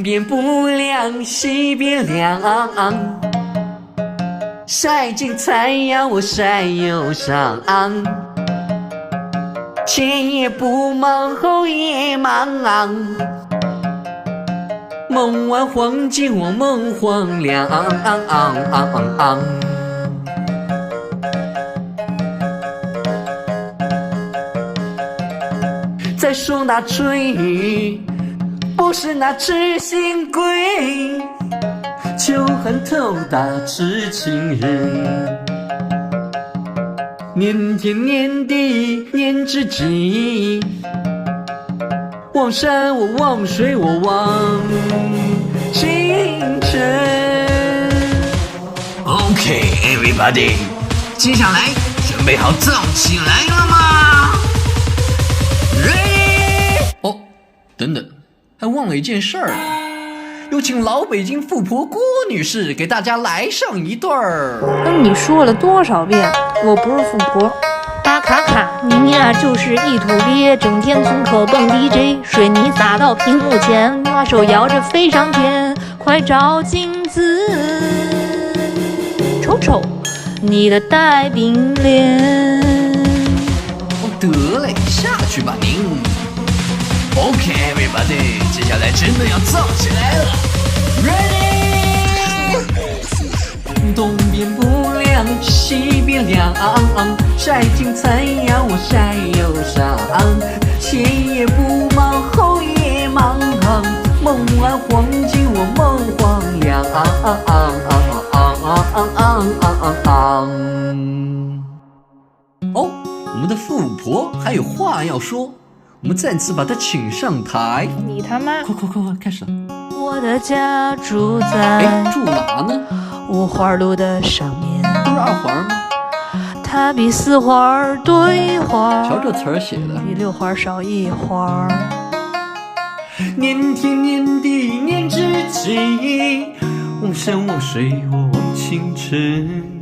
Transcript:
边不亮西边亮，晒尽太阳我晒忧伤，前也不忙后也忙，梦完黄金我梦黄亮，再说那春雨不是那痴心鬼，秋恨偷打痴情人，年天年地年知己，望山我望水我望清晨。 OK everybody， 接下来准备好燥起来了吗 ？Ready？ 哦，等等，还忘了一件事儿呢，有请老北京富婆郭女士给大家来上一段儿。跟你说了多少遍，我不是富婆。大卡卡，您呀就是一土鳖，整天从口蹦 DJ， 水泥洒到屏幕前，花手摇着飞上天，快照镜子，瞅瞅你的带饼脸。哦，得嘞，下去吧您。 OK everybody， 接下来真的要燥起来了 ，Ready？ 东边不亮西边亮，晒尽太阳我晒忧伤，前也不忙后也忙，梦完黄金我梦黄亮。哦，我们的富婆还有话要说，我们再次把她请上台。你他妈！快，开始了。我的家住在住哪呢？五花路的上面。不是二环吗？它比四花对花，瞧这词儿写的，比六花少一花。年天年地年知己，望山望水我望清晨。